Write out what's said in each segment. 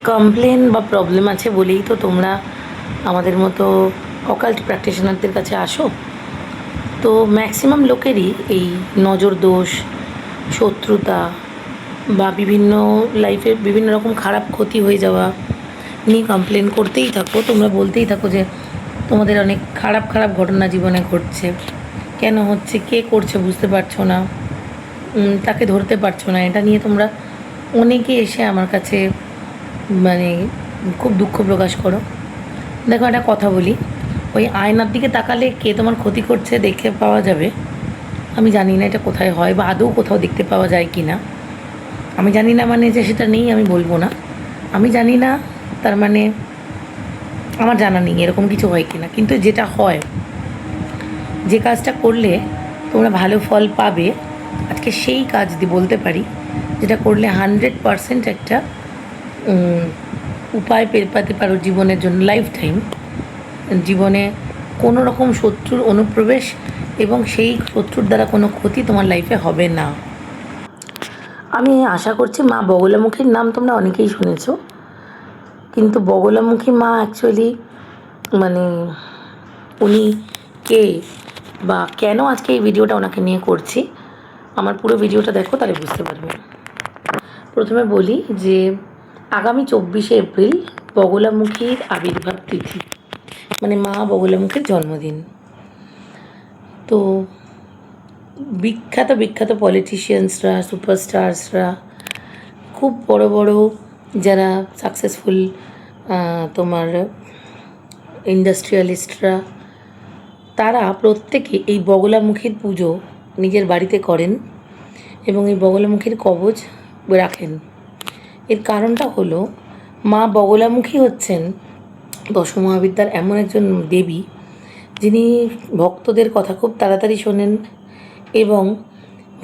Complain বা problem আছে বলেই তো তোমরা আমাদের মতো অকাল্ট প্র্যাকটিশনারদের কাছে আসো। তো ম্যাক্সিমাম লোকেরই এই নজর দোষ, শত্রুতা বা বিভিন্ন লাইফে বিভিন্ন রকম খারাপ ক্ষতি হয়ে যাওয়া নিয়ে কমপ্লেন করতেই থাকো। তোমরা বলতেই থাকো যে তোমাদের অনেক খারাপ খারাপ ঘটনা জীবনে ঘটছে, কেন হচ্ছে, কে করছে বুঝতে পারছো না, তাকে ধরতে পারছো না। এটা নিয়ে তোমরা অনেকে এসে আমার কাছে মানে খুব দুঃখ প্রকাশ করো। দেখো, একটা কথা বলি, ওই আয়নার দিকে তাকালে কে তোমার ক্ষতি করছে দেখে পাওয়া যাবে। আমি জানি না এটা কোথায় হয় বা আদৌ কোথাও দেখতে পাওয়া যায় কি না। আমি জানি না মানে যে সেটা নেই আমি বলবো না। আমি জানি না তার মানে আমার জানা নেই এরকম কিছু হয় কি না, কিন্তু যেটা হয়, যে কাজটা করলে তোমরা ভালো ফল পাবে, আজকে সেই কাজ বলতে পারি যেটা করলে 100% একটা উপায় পেয়ে পেতে পারো জীবনের জন্য, লাইফ টাইম জীবনে কোনো রকম শত্রুর অনুপ্রবেশ এবং সেই শত্রুর দ্বারা কোনো ক্ষতি তোমার লাইফে হবে না। আমি আশা করছি মা বগলামুখীর নাম তোমরা অনেকেই শুনেছো, কিন্তু বগলামুখী মা অ্যাকচুয়ালি মানে উনি কে বা কেন আজকে এই ভিডিওটা ওনাকে নিয়ে করছি, আমার পুরো ভিডিওটা দেখো তাহলে বুঝতে পারবে। প্রথমে বলি যে আগামী 24শে এপ্রিল বগলামুখীর আবির্ভাব তিথি, মানে মা বগলামুখীর জন্মদিন। তো বিখ্যাত বিখ্যাত পলিটিশিয়ানসরা, সুপারস্টারসরা, খুব বড় বড় যারা সাকসেসফুল তোমার ইন্ডাস্ট্রিয়ালিস্টরা, তারা প্রত্যেকে এই বগলামুখীর পুজো নিজের বাড়িতে করেন এবং এই বগলামুখীর কবচ রাখেন। এর কারণটা হলো, মা বগলামুখী হচ্ছেন দশমহাবিদ্যার এমন একজন দেবী যিনি ভক্তদের কথা খুব তাড়াতাড়ি শোনেন এবং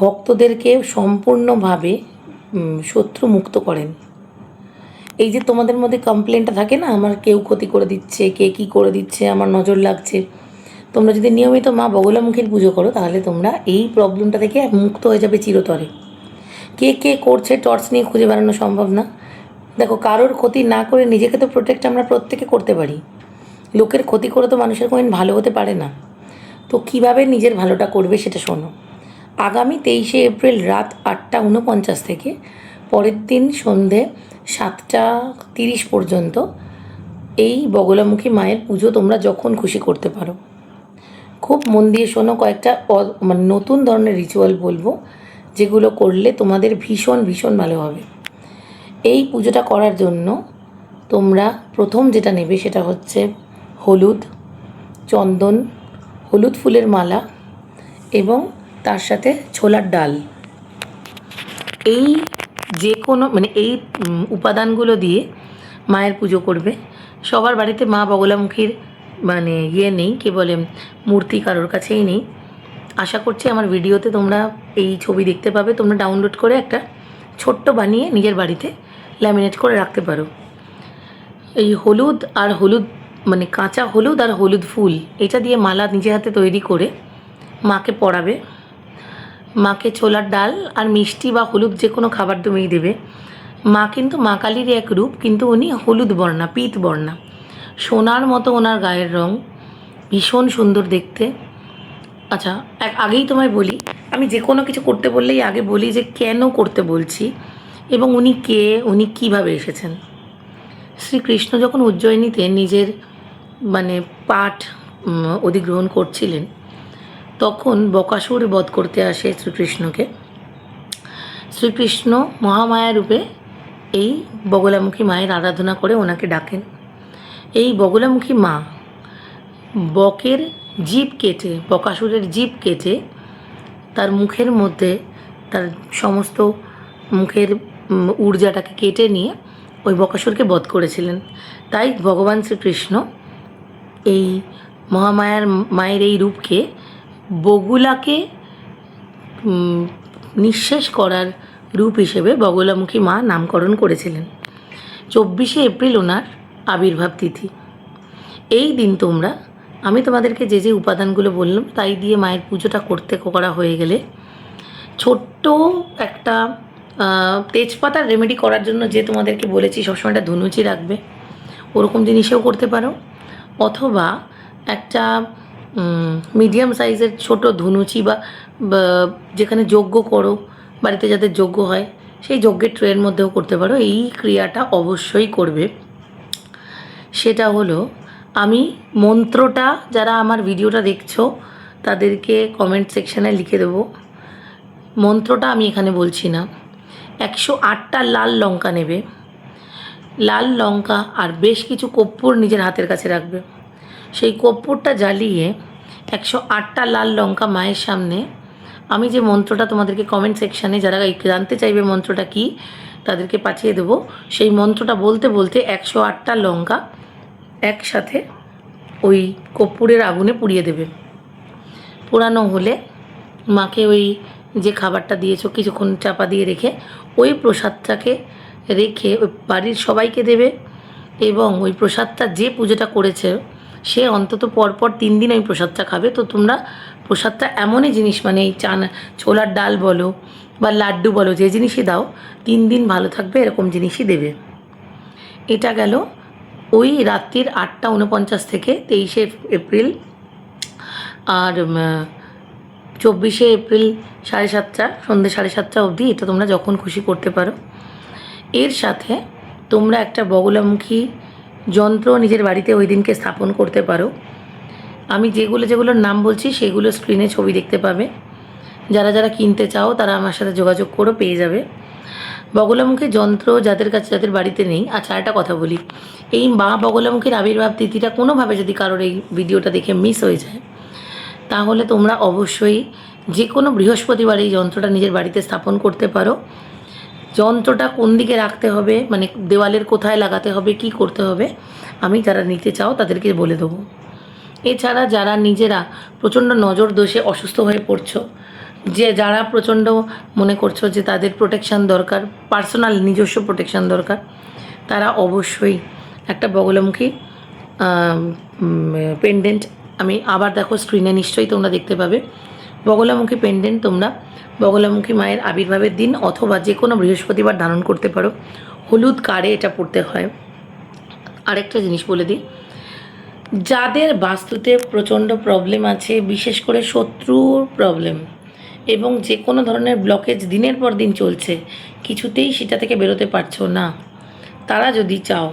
ভক্তদেরকে সম্পূর্ণভাবে শত্রুমুক্ত করেন। এই যে তোমাদের মধ্যে কমপ্লেনটা থাকে না, আমার কেউ ক্ষতি করে দিচ্ছে, কে কী করে দিচ্ছে, আমার নজর লাগছে, তোমরা যদি নিয়মিত মা বগলামুখীর পুজো করো তাহলে তোমরা এই প্রবলেমটা থেকে মুক্ত হয়ে যাবে চিরতরে। কে কে করছে টর্চ নিয়ে খুঁজে বেড়ানো সম্ভব না। দেখো, কারোর ক্ষতি না করে নিজেকে তো প্রোটেক্ট আমরা প্রত্যেকে করতে পারি, লোকের ক্ষতি করে তো মানুষের কোনোদিন ভালো হতে পারে না। তো কীভাবে নিজের ভালোটা করবে সেটা শোনো। আগামী 23শে এপ্রিল রাত 8:49 থেকে পরের দিন সন্ধে 7:30 পর্যন্ত এই বগলামুখী মায়ের পুজো তোমরা যখন খুশি করতে পারো। খুব মন দিয়ে শোনো, কয়েকটা মানে নতুন ধরনের রিচুয়াল বলবো যেগুলো করলে তোমাদের ভীষণ ভীষণ ভালো হবে। এই পুজোটা করার জন্য তোমরা প্রথম যেটা নেবে সেটা হচ্ছে হলুদ, চন্দন, হলুদ ফুলের মালা এবং তার সাথে ছোলার ডাল। এই যে কোনো মানে এই উপাদানগুলো দিয়ে মায়ের পুজো করবে। সবার বাড়িতে মা বগলামুখীর মানে নেই, কে বলে মূর্তি কারোর কাছেই নেই। আশা করছি আমার ভিডিওতে তোমরা এই ছবি দেখতে পাবে, তোমরা ডাউনলোড করে একটা ছোট্ট বানিয়ে নিজের বাড়িতে ল্যামিনেট করে রাখতে পারো। এই হলুদ আর হলুদ মানে কাঁচা হলুদ আর হলুদ ফুল এটা দিয়ে মালা নিজে হাতে তৈরি করে মাকে পরাবে। মাকে ছোলার ডাল আর মিষ্টি বা হলুদ যে কোনো খাবার তুমিই দেবে। মা কিন্তু মা কালীরই এক রূপ, কিন্তু উনি হলুদ বর্ণা, পিত বর্ণা, সোনার মতো ওনার গায়ের রং, ভীষণ সুন্দর দেখতে। আচ্ছা, আগেই তোমায় বলি, আমি যে কোনো কিছু করতে বললেই আগে বলি যে কেন করতে বলছি এবং উনি কে, উনি কীভাবে এসেছেন। শ্রীকৃষ্ণ যখন উজ্জয়িনীতে নিজের মানে পাঠ অধিগ্রহণ করছিলেন, তখন বকাসুর বধ করতে আসে শ্রীকৃষ্ণকে। শ্রীকৃষ্ণ মহামায়া রূপে এই বগলামুখী মায়ের আরাধনা করে ওনাকে ডাকেন। এই বগলামুখী মা বকের জিভ কেটে, বকাসুরের জিভ কেটে তার মুখের মধ্যে তার সমস্ত মুখের ঊর্জাটাকে কেটে নিয়ে ওই বকাসুরকে বধ করেছিলেন। তাই ভগবান শ্রীকৃষ্ণ এই মহামায়ার মায়ের এই রূপকে বগুলাকে নিঃশেষ করার রূপ হিসেবে বগলামুখী মা নামকরণ করেছিলেন। 24শে এপ্রিল ওনার আবির্ভাব তিথি। এই দিন তোমরা, আমি তোমাদেরকে যে যে উপাদানগুলো বললাম তাই দিয়ে মায়ের পুজোটা করা হয়ে গেলে ছোট্ট একটা তেজপাতার রেমেডি করার জন্য যে তোমাদেরকে বলেছি সবসময় একটা ধুনুচি রাখবে, ওরকম জিনিসেও করতে পারো, অথবা একটা মিডিয়াম সাইজের ছোট ধুনুচি বা যেখানে যজ্ঞ করো, বাড়িতে যাদের যজ্ঞ হয় সেই যজ্ঞের ট্রের মধ্যেও করতে পারো। এই ক্রিয়াটা অবশ্যই করবে। সেটা হলো, আমি মন্ত্রটা যারা আমার ভিডিওটা দেখছো তাদেরকে কমেন্ট সেকশানে লিখে দেবো। মন্ত্রটা আমি এখানে বলছি না। 108টা লাল লঙ্কা নেবে, লাল লঙ্কা আর বেশ কিছু কর্পূর নিজের হাতের কাছে রাখবে। সেই কর্পূরটা জ্বালিয়ে 108টা লাল লঙ্কা মায়ের সামনে, আমি যে মন্ত্রটা তোমাদেরকে কমেন্ট সেকশানে যারা জানতে চাইবে মন্ত্রটা কি তাদেরকে পাঠিয়ে দেবো, সেই মন্ত্রটা বলতে বলতে 108টা লঙ্কা একসাথে ওই কর্পূরের আগুনে পুড়িয়ে দেবে। পোড়ানো হলে মাকে ওই যে খাবারটা দিয়েছো কিছুক্ষণ চাপা দিয়ে রেখে ওই প্রসাদটাকে রেখে ওই বাড়ির সবাইকে দেবে, এবং ওই প্রসাদটা যে পুজোটা করেছে সে অন্তত পরপর 3 দিন ওই প্রসাদটা খাবে। তো তোমরা প্রসাদটা এমনই জিনিস, মানে এই ছোলার ডাল বলো বা লাড্ডু বলো, যে জিনিসই দাও 3 দিন ভালো থাকবে এরকম জিনিসই দেবে। এটা গেল ওই রাত্রির 8:49 থেকে 23শে এপ্রিল। আর 24শে এপ্রিল 7:30 সন্ধ্যে 7:30 অবধি এটা তোমরা যখন খুশি করতে পারো। এর সাথে তোমরা একটা বগলামুখী যন্ত্র নিজের বাড়িতে ওই দিনকে স্থাপন করতে পারো। আমি যেগুলোর নাম বলছি সেগুলো স্ক্রিনে ছবি দেখতে পাবে। যারা যারা কিনতে চাও তারা আমার সাথে যোগাযোগ করে পেয়ে যাবে। বগলামুখী যন্ত্র যাদের কাছে, যাদের বাড়িতে নেই। আচ্ছা, একটা কথা বলি, এই মা বগলামুখীর আবির্ভাব তিথিটা কোনোভাবে যদি কারোর এই ভিডিওটা দেখে মিস হয়ে যায়, তাহলে তোমরা অবশ্যই যে কোনো বৃহস্পতিবার এই যন্ত্রটা নিজের বাড়িতে স্থাপন করতে পারো। যন্ত্রটা কোন দিকে রাখতে হবে, মানে দেওয়ালের কোথায় লাগাতে হবে, কি করতে হবে, আমি যারা নিতে চাও তাদেরকে বলে দেবো। এছাড়া যারা নিজেরা প্রচণ্ড নজর দোষে অসুস্থ হয়ে পড়ছো, যে যারা প্রচণ্ড মনে করছো যে তাদের প্রোটেকশান দরকার, পার্সোনাল নিজস্ব প্রোটেকশান দরকার, তারা অবশ্যই একটা বগলামুখী পেন্ডেন্ট, আমি আবার দেখো স্ক্রিনে নিশ্চয়ই তোমরা দেখতে পাবে, বগলামুখী পেন্ডেন্ট তোমরা বগলামুখী মায়ের আবির্ভাবের দিন অথবা যে কোনো বৃহস্পতিবার ধারণ করতে পারো। হলুদ কারে এটা পড়তে হয়। আরেকটা জিনিস বলে দিই, যাদের বাস্তুতে প্রচণ্ড প্রবলেম আছে, বিশেষ করে শত্রুর প্রবলেম এবং যে কোনো ধরনের ব্লকেজ দিনের পর দিন চলছে, কিছুতেই সেটা থেকে বেরোতে পারছো না, তারা যদি চাও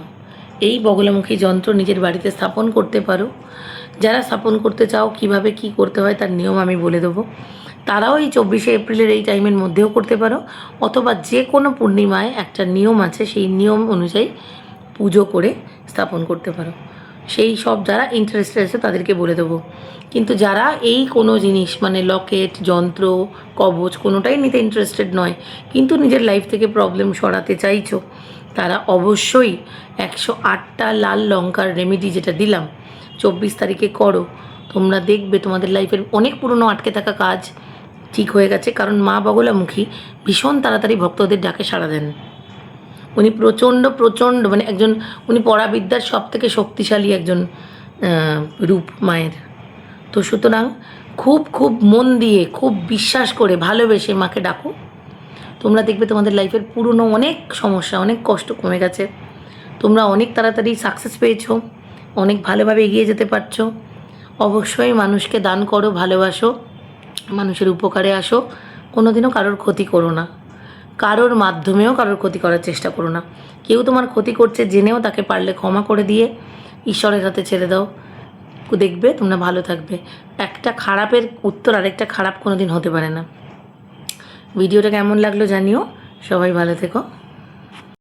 এই বগলামুখী যন্ত্র নিজের বাড়িতে স্থাপন করতে পারো। যারা স্থাপন করতে চাও কিভাবে কি করতে হয় তার নিয়ম আমি বলে দেবো। তারাও এই 24শে এপ্রিলের এই টাইমের মধ্যেও করতে পারো, অথবা যে কোনো পূর্ণিমায় একটা নিয়ম আছে, সেই নিয়ম অনুযায়ী পুজো করে স্থাপন করতে পারো। সেই সব যারা ইন্টারেস্টেড আছে তাদেরকে বলে দেবো। কিন্তু যারা এই কোনো জিনিস মানে লকেট, যন্ত্র, কবচ কোনোটাই নিতে ইন্টারেস্টেড নয়, কিন্তু নিজের লাইফ থেকে প্রবলেম সরাতে চাইছো, তারা অবশ্যই 108টা লাল লঙ্কার রেমেডি যেটা দিলাম 24 তারিখে করো। তোমরা দেখবে তোমাদের লাইফের অনেক পুরনো আটকে থাকা কাজ ঠিক হয়ে গেছে। কারণ মা বগলামুখী ভীষণ তাড়াতাড়ি ভক্তদের ডাকে সাড়া দেন। উনি প্রচণ্ড মানে একজন, উনি পরাবিদ্যার সব থেকে শক্তিশালী একজন রূপ মায়ের। তো সুতরাং খুব মন দিয়ে, খুব বিশ্বাস করে, ভালোবেসে মাকে ডাকো। তোমরা দেখবে তোমাদের লাইফের পুরনো অনেক সমস্যা, অনেক কষ্ট কমে গেছে। তোমরা অনেক তাড়াতাড়ি সাকসেস পেয়েছো, অনেক ভালোভাবে এগিয়ে যেতে পারছো। অবশ্যই মানুষকে দান করো, ভালোবাসো, মানুষের উপকারে আসো, কোনোদিনও কারোর ক্ষতি করো না, কারোর মাধ্যমেও কারোর ক্ষতি করার চেষ্টা করো না। কেউ তোমার ক্ষতি করছে জেনেও তাকে পারলে ক্ষমা করে দিয়ে ঈশ্বরের হাতে ছেড়ে দাও, দেখবে তোমরা ভালো থাকবে। একটা খারাপের উত্তর আরেকটা খারাপ কোনো দিন হতে পারে না। ভিডিওটা কেমন লাগলো জানিও। সবাই ভালো থেকো।